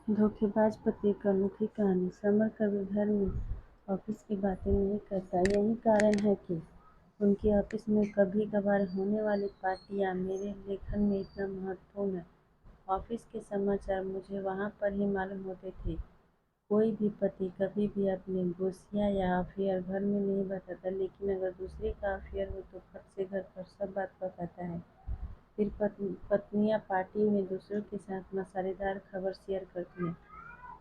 धोखेबाज पति की अनोखी कहानी। समर कभी घर में ऑफिस की बातें नहीं करता। यही कारण है कि उनके ऑफिस में कभी-कभार होने वाली पार्टियां मेरे लेखन में इतना महत्वपूर्ण है। ऑफिस के समाचार मुझे वहां पर ही मालूम होते थे। कोई भी पति कभी भी अपने गोसियां या अफेयर घर में नहीं बताता, लेकिन अगर दूसरे का अफेयर हो तो फट से घर पर सब बात बताता है। फिर पत्नियां पार्टी में दूसरों के साथ मसालेदार खबर शेयर करती हैं।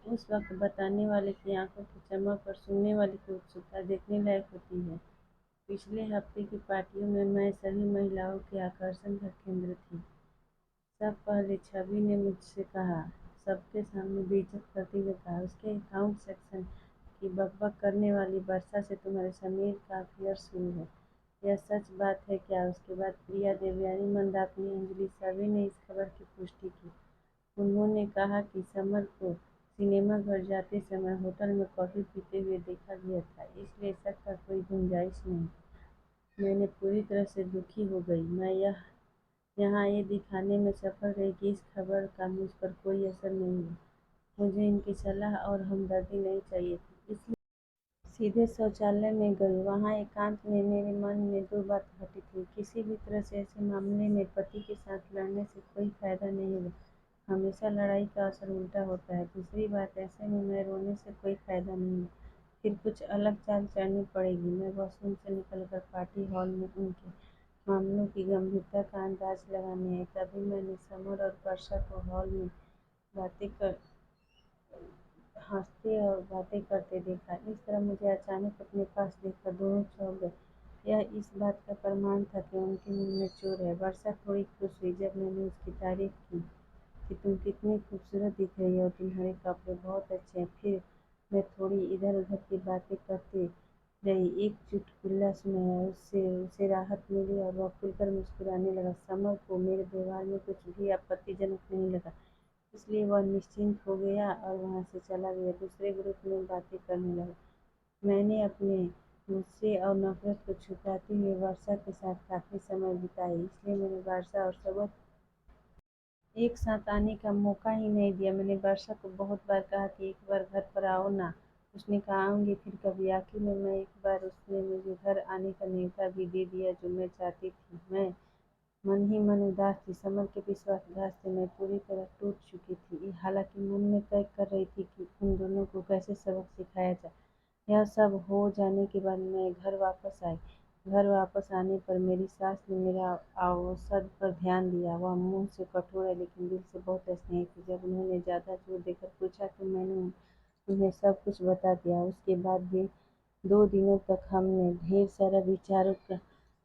उस वक्त बताने वाले की आंखों की चमक और सुनने वाले की उत्सुकता देखने लायक होती है। पिछले हफ्ते की पार्टियों में मैं सभी महिलाओं के आकर्षण का केंद्र थी। सब पहले छवि ने मुझसे कहा, सबके सामने बेइज्जत करते हुए कहा, उसके अकाउंट सेक्शन की बकबक करने वाली वर्षा से तुम्हारे समीर का अफेयर शुरू है। यह सच बात है क्या? उसके बाद प्रिया, देवयानी, मंदाकिनी, अंजलि सभी ने इस खबर की पुष्टि की। उन्होंने कहा कि समर को सिनेमा घर जाते समय होटल में कॉफी पीते हुए देखा गया था, इसलिए शक का कोई गुंजाइश नहीं। मैंने पूरी तरह से दुखी हो गई। मैं यहाँ ये दिखाने में सफल रही कि इस खबर का मुझ पर कोई असर नहीं है। मुझे इनकी सलाह और हमदर्दी नहीं चाहिए थी, इसलिए सीधे शौचालय में गई। वहाँ एकांत में मेरे मन में दो बातें घटी थी। किसी भी तरह से ऐसे मामले में पति के साथ लड़ने से कोई फायदा नहीं होगा, हमेशा लड़ाई का असर उल्टा होता है। दूसरी बात, ऐसे में मैं रोने से कोई फायदा नहीं है, फिर कुछ अलग चाल चलनी पड़ेगी। मैं वॉशरूम से निकलकर पार्टी हॉल में उनके मामलों की गंभीरता का अंदाज लगाने आई। तभी मैंने समर और वर्षा को हॉल में बातें कर हंसते और बातें करते देखा। इस तरह मुझे अचानक अपने पास देखकर दोनों चौंक गए। यह इस बात का प्रमाण था कि उनके मुंह में चोर है। वर्षा थोड़ी खुश हुई जब मैंने उसकी तारीफ की कि तुम कितनी खूबसूरत दिख रही हो, तुम्हारे कपड़े बहुत अच्छे हैं। फिर मैं थोड़ी इधर-उधर की बातें करती रही। एक चुटकुला सुनाया, उससे उसे राहत मिली और वह खुलकर मुस्कुराने लगा। समर को मेरे व्यवहार में कुछ भी आपत्तिजनक नहीं लगा, इसलिए वह निश्चिंत हो गया और वहाँ से चला गया। दूसरे ग्रुप में बातें करने लगा। मैंने अपने गुस्से और नफरत को छुपाते हुए वर्षा के साथ काफ़ी समय बिताया, इसलिए मैंने वर्षा और सबक एक साथ आने का मौका ही नहीं दिया। मैंने वर्षा को बहुत बार कहा कि एक बार घर पर आओ ना। उसने कहा आऊँगी फिर कभी। आखिर में मैं एक बार उसने मुझे घर आने का न्योता भी दे दिया जो मैं चाहती थी। मैं मन ही मन उदास थी। समर के विश्वासघात से मैं पूरी तरह टूट चुकी थी। हालांकि मन में तय कर रही थी कि उन दोनों को कैसे सबक सिखाया जाए। यह सब हो जाने के बाद मैं घर वापस आई। घर वापस आने पर मेरी सास ने मेरा औसत पर ध्यान दिया। वह मुँह से कठोर है लेकिन दिल से बहुत स्नेही थी। जब उन्होंने ज़्यादा जोर देकर पूछा तो मैंने उन्हें सब कुछ बता दिया। उसके बाद भी 2 दिनों तक हमने ढेर सारा विचारों का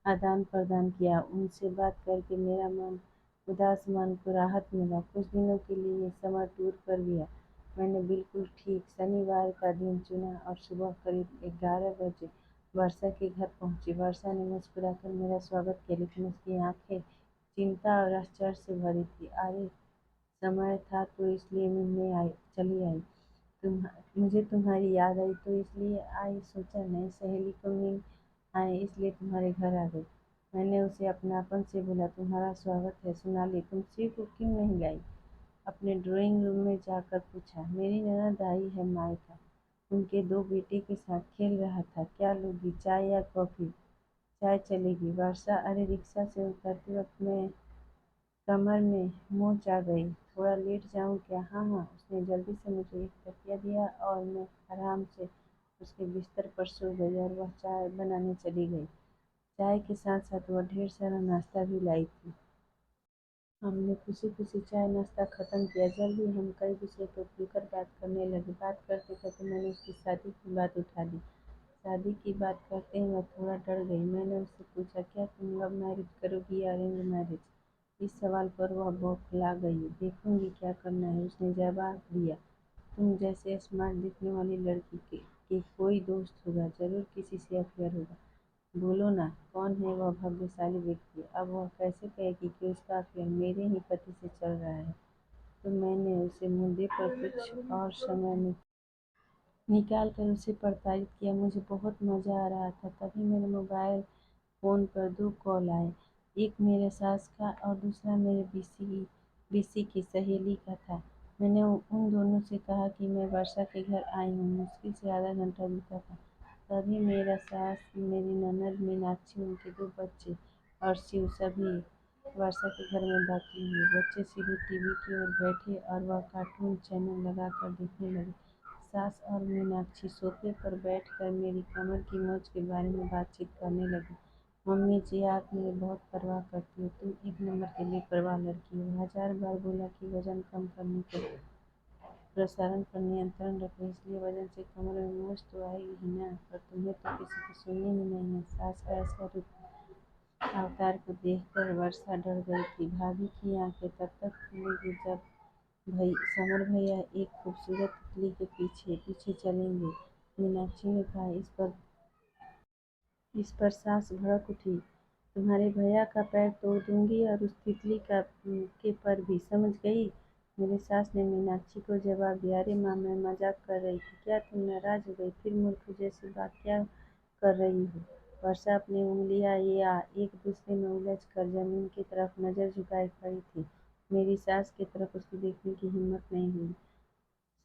आदान-प्रदान किया। उनसे बात करके मेरा मन उदास मन को राहत मिला। कुछ दिनों के लिए समर टूर पर गया। मैंने बिल्कुल ठीक शनिवार का दिन चुना और सुबह करीब 11 बजे वर्षा के घर पहुंची। वर्षा ने मुस्कुराकर मेरा स्वागत किया, लेकिन उसकी आंखें चिंता और आश्चर्य से भरी थी। अरे, समय था तो इसलिए मिलने चली आई। तुम मुझे तुम्हारी याद आई तो इसलिए आई, सोचा नई सहेली को मिल आए इसलिए तुम्हारे घर आ गई। मैंने उसे अपनापन से बोला, तुम्हारा स्वागत है। सोनाली, तुम शिव को क्यों नहीं लाई? अपने ड्राइंग रूम में जाकर पूछा। मेरी ननद आई है मायका, उनके 2 बेटे के साथ खेल रहा था। क्या लोगी, चाय या कॉफ़ी? चाय चलेगी। वर्षा, अरे रिक्शा से उतरते वक्त मैं कमर में मोच आ गई। थोड़ा लेट जाऊँ क्या? हाँ हाँ। उसने जल्दी से मुझे एक तकिया दिया और मैं आराम से उसके बिस्तर पर सो गई और वह चाय बनाने चली गई। चाय के साथ साथ वह ढेर सारा नाश्ता भी लाई थी। हमने खुशी-खुशी चाय नाश्ता खत्म किया। जल्द ही हम कई विषय पर खुलकर बात करने लगे। बात करते-करते मैंने उसकी शादी की बात उठा ली। शादी की बात करते ही मैं थोड़ा डर गई। मैंने उससे पूछा, क्या तुम लव मैरिज करोगी या अरेंज मैरिज? इस सवाल पर वह बौखला गई। देखूंगी क्या करना है, उसने जवाब दिया। तुम जैसे स्मार्ट दिखने वाली लड़की के कोई दोस्त होगा, जरूर किसी से अफेयर होगा। बोलो ना, कौन है वह भाग्यशाली व्यक्ति? अब वह कैसे कहेगी कि उसका अफेयर मेरे ही पति से चल रहा है? तो मैंने उसे मुद्दे पर कुछ और समय निकाल कर उसे प्रताड़ित किया। मुझे बहुत मज़ा आ रहा था। तभी मेरे मोबाइल फ़ोन पर 2 कॉल आए। एक मेरे सास का और दूसरा मेरे बीसी की सहेली का था। मैंने उन दोनों से कहा कि मैं वर्षा के घर आई हूँ। मुश्किल से आधा घंटा बीता था। तभी मेरा सास, मेरी ननद मीनाक्षी, उनके दो बच्चे और शिव सभी वर्षा के घर में दाखिल हुए। बच्चे सीधे टीवी की ओर बैठे और वह कार्टून चैनल लगाकर देखने लगे। सास और मीनाक्षी सोफे पर बैठकर मेरी कमर की मोच के बारे में बातचीत करने लगी। मम्मी जी, आप मेरी बहुत परवाह करती हो। तुम एक नंबर की बेपरवाह लड़की हो। हजार बार बोला कि वजन कम करने के प्रसारण पर नियंत्रण रखो, इसलिए वजन से कमर में मोच तो आएगी ही ना, पर तुम्हें तो किसी की सुननी ही नहीं है। सास का ऐसा रूप अवतार को देखकर वर्षा डर गई थी। भाभी की आंखें तब तक खुलेंगी जब समर भैया एक खूबसूरत तितली के पीछे पीछे चलेंगे। मीनाक्षी ने कहा। इस पर सास भड़क उठी। तुम्हारे भैया का पैर तोड़ दूंगी और उस तितली का के पर भी, समझ गई? मेरी सास ने मीनाक्षी को जवाब दिया। अरे माँ, मैं मजाक कर रही थी। क्या तुम नाराज हो गई? फिर मूर्ख जैसी बात क्या कर रही हो? वर्षा अपनी उंगलियां या एक दूसरे में उलझ कर जमीन की तरफ नजर झुकाए खड़ी थी। मेरी सास की तरफ उसकी देखने की हिम्मत नहीं हुई।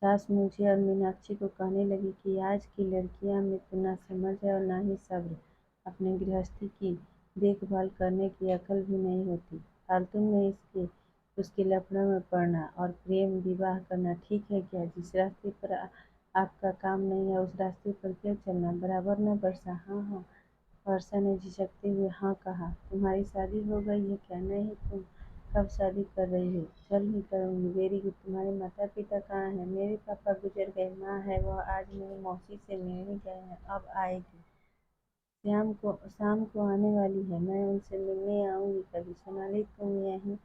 सास मुझे और मीनाक्षी को कहने लगी कि आज की लड़कियां में तो ना समझ है और ना ही सब्र। अपने गृहस्थी की देखभाल करने की अकल भी नहीं होती। फालतू में इसके उसके लफड़ों में पड़ना और प्रेम विवाह करना ठीक है क्या? जिस रास्ते पर आपका काम नहीं है उस रास्ते पर क्यों चलना? बराबर ना वर्षा? हाँ हाँ, वर्षा ने झिझकते हुए हाँ कहा। तुम्हारी शादी हो गई है क्या? नहीं, तुम कब शादी कर रही हो? जल्द ही करूँगी। Very good. तुम्हारे माता पिता कहाँ हैं? मेरे पापा गुजर गए। माँ है, वह आज मेरी मौसी से मिलने गए हैं, अब आएगी। शाम को आने वाली है। मैं उनसे मिलने आऊँगी कभी। सोनाली, तुम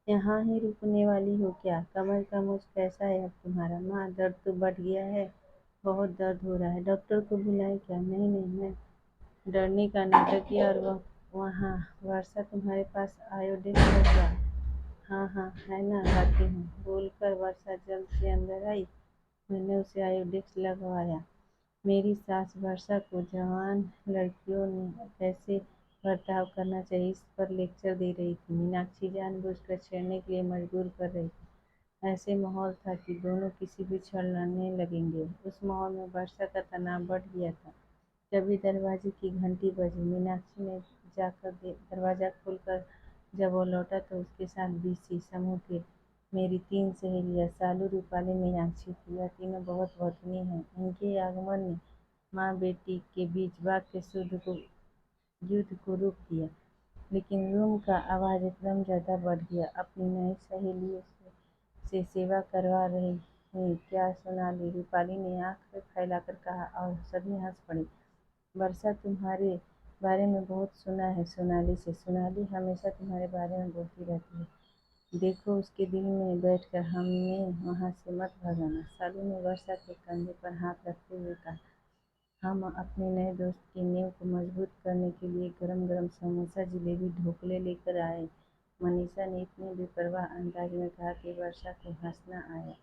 यहाँ ही रुकने वाली हो क्या? कमर का मोच कैसा है अब तुम्हारा? माँ, दर्द तो बढ़ गया है, बहुत दर्द हो रहा है। डॉक्टर को बुलाए क्या? नहीं नहीं, मैं डरने का नाटक किया और वहाँ वर्षा, तुम्हारे पास आयोडेक्स है क्या? हाँ हाँ, है ना, लाती हूँ। बोलकर वर्षा जल्द से अंदर आई। मैंने उसे आयोडेक्स लगवाया। मेरी सास वर्षा को जवान लड़कियों ने कैसे बर्ताव करना चाहिए इस पर लेक्चर दे रही थी। मीनाक्षी जानबूझकर छेड़ने के लिए मजबूर कर रही थी। ऐसे माहौल था कि दोनों किसी भी क्षण लड़ने लगेंगे। उस माहौल में वर्षा का तनाव बढ़ गया था। तभी दरवाजे की घंटी बजी। मीनाक्षी ने दरवाजा खोलकर जब वो लौटा तो उसके साथ बीसी समूह के मेरी तीन सहेलियाँ सालू, रूपाली, मीनाक्षी थी। यह तीनों बहुत वतनी हैं। इनके आगमन ने माँ बेटी के बीच वाक के युद्ध को रोक दिया। लेकिन रूम का आवाज़ एकदम ज़्यादा बढ़ गया। अपनी नई सहेलियों से सेवा करवा रही है क्या सोनाली? रूपाली ने आँख फैलाकर कहा और सभी हंस पड़े। वर्षा तुम्हारे बारे में बहुत सुना है सोनाली से। सोनाली हमेशा तुम्हारे बारे में बोलती रहती है। देखो, उसके दिल में बैठकर हमें वहाँ से मत भगाना। सालू ने वर्षा के कंधे पर हाथ रखते हुए कहा। हम अपने नए दोस्त की नींव को मजबूत करने के लिए गरम गरम समोसा, जलेबी, ढोकले लेकर आए। मनीषा ने इतने बेपरवाह अंदाज में कहा कि वर्षा को हंसना आया।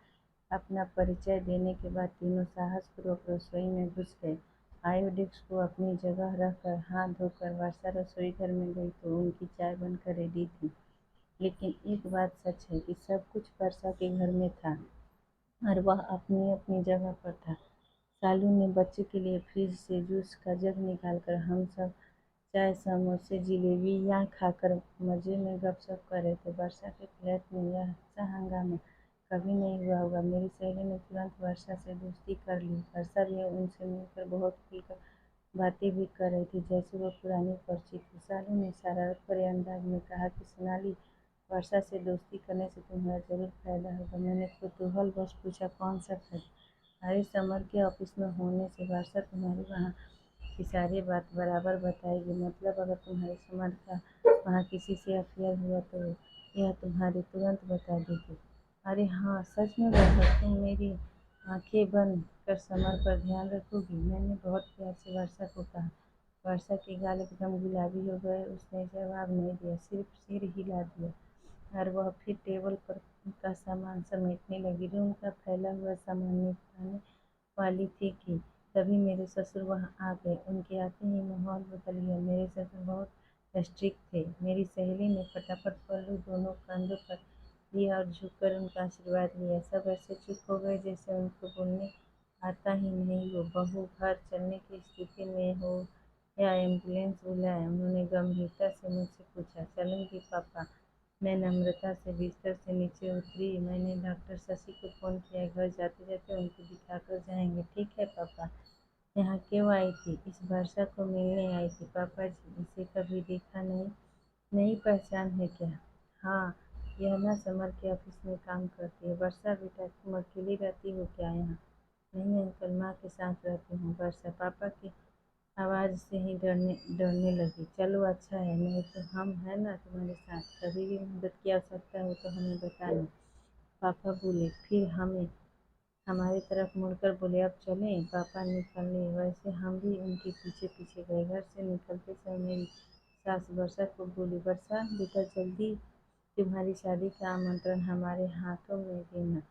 अपना परिचय देने के बाद तीनों साहसपूर्वक रसोई में घुस गए। आयोडेक्स को अपनी जगह रखकर हाथ धोकर वर्षा रसोई घर में गई तो उनकी चाय बनकर रेडी थी। लेकिन एक बात सच है कि सब कुछ वर्षा के घर में था और वह अपनी अपनी जगह पर था। सालू ने बच्चे के लिए फ्रिज से जूस का जग निकालकर हम सब चाय, समोसे, जलेबियाँ खाकर मज़े में गपशप कर रहे थे। वर्षा के फ्लैट में यह सा हंगामा कभी नहीं हुआ होगा। मेरी सहेली ने तुरंत वर्षा से दोस्ती कर ली। वर्षा भी उनसे मिलकर बहुत खुलकर बातें भी कर रही थी, जैसे वो पुरानी परिचित थी। सालू ने शरारत भरे अंदाज में कहा कि सोनाली, वर्षा से दोस्ती करने से तुम्हारा जरूर फायदा होगा। मैंने कुतूहल बस पूछा, कौन सा फायदा? अरे, समर के ऑफिस में होने से वर्षा तुम्हारी वहाँ की सारी बात बराबर बताएगी। मतलब अगर तुम्हारे समर का वहाँ किसी से अफेयर हुआ तो यह तुम्हारी तुरंत बता देगी। अरे हाँ, सच में वर्षा, तुम मेरी आंखें बंद कर समर पर ध्यान रखोगी? मैंने बहुत प्यार से वर्षा को कहा। वर्षा के गाल एकदम गुलाबी हो गए। उसने जवाब नहीं दिया, सिर्फ सिर हिला दिया और वह फिर टेबल पर का सामान समेटने लगी। रूम का फैला हुआ सामान निपटाने वाली थी कि तभी मेरे ससुर वहाँ आ गए। उनके आते ही माहौल बदल गया। मेरे ससुर बहुत स्ट्रिक्ट थे। मेरी सहेली ने फटाफट पल्लू दोनों कंधों पर दिया और झुककर उनका आशीर्वाद लिया। सब ऐसे चुप हो गए जैसे उनको बोलने आता ही नहीं हो। बहू घर चलने की स्थिति में हो या एम्बुलेंस बुलाएं? उन्होंने गंभीरता से मुझसे पूछा। चलूंगी पापा। मैं नम्रता से बिस्तर से नीचे उतरी। मैंने डॉक्टर शशि को फ़ोन किया। घर जाते जाते उनको दिखाकर जाएंगे। ठीक है पापा। यहाँ क्यों आई थी? इस वर्षा को मिलने आई थी पापा जी। इसे कभी देखा नहीं। नई पहचान है क्या? हाँ, यह ना समर के ऑफिस में काम करती है। वर्षा बेटा, तुम अकेली रहती हो क्या यहाँ? नहीं अंकल, माँ के साथ रहती हूँ। वर्षा पापा की आवाज़ से ही डरने डरने लगी। चलो अच्छा है, नहीं तो हम हैं ना तुम्हारे साथ। कभी भी मदद की आवश्यकता हो तो हमें बताना। पापा बोले। फिर हमें हमारी तरफ मुड़कर बोले, अब चलें? पापा निकले। वैसे हम भी उनके पीछे पीछे गए। घर से निकलते समय मेरी सास वर्षा को बोली, वर्षा बेटा जल्दी, तुम्हारी शादी का आमंत्रण हमारे हाथों में देना।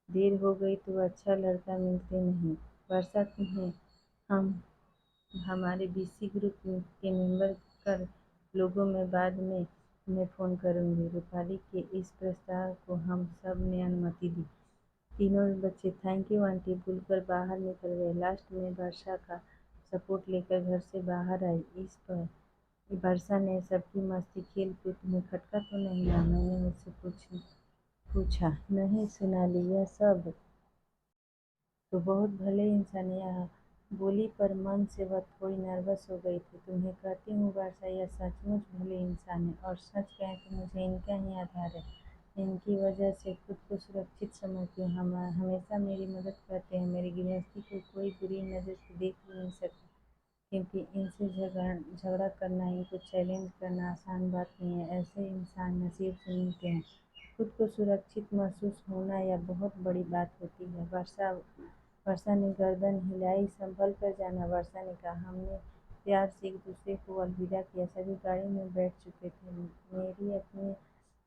देर हो गई तो अच्छा लड़का मिलते नहीं। वर्षा तुम्हें हम हमारे बीसी ग्रुप के मेंबर कर लोगों में बाद में मैं फ़ोन करूँगी। रूपाली के इस प्रस्ताव को हम सब ने अनुमति दी। तीनों बच्चे थैंक यू आंटी बोलकर बाहर निकल गए। लास्ट में वर्षा का सपोर्ट लेकर घर से बाहर आई। इस पर वर्षा ने सबकी मस्ती खेल पे तुम्हें खटका तो नहीं ना? मैंने उससे पूछा। नहीं सोनाली, यह सब तो बहुत भले इंसान यह बोली, पर मन से वह थोड़ी नर्वस हो गई थी। तुम्हें कहती हूँ वर्षा, यह सचमुच भले इंसान है और सच कहें तो मुझे इनका ही आधार है। इनकी वजह से खुद को सुरक्षित समझती हूँ। हम हमेशा मेरी मदद करते हैं। मेरी गृहस्थी को कोई बुरी नज़र से देख ही नहीं सकता, क्योंकि इनसे झगड़ा करना, इनको चैलेंज करना आसान बात नहीं है। ऐसे इंसान नसीब से मिलते हैं। खुद को सुरक्षित महसूस होना यह बहुत बड़ी बात होती है। वर्षा ने गर्दन हिलाई। संभल कर जाना, वर्षा ने कहा। हमने प्यार से एक दूसरे को अलविदा किया। सभी गाड़ी में बैठ चुके थे।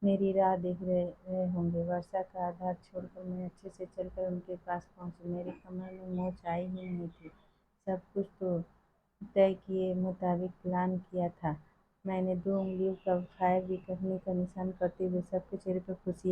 मेरी राह देख रहे होंगे। वर्षा का आधार छोड़कर मैं अच्छे से चलकर उनके पास पहुंची। मेरी कमर में मोच आई ही नहीं थी। सब कुछ तो तय किए मुताबिक प्लान किया था। मैंने 2 उंगलियों का फायर भी करने का निशान करते हुए सबके चेहरे पर खुशी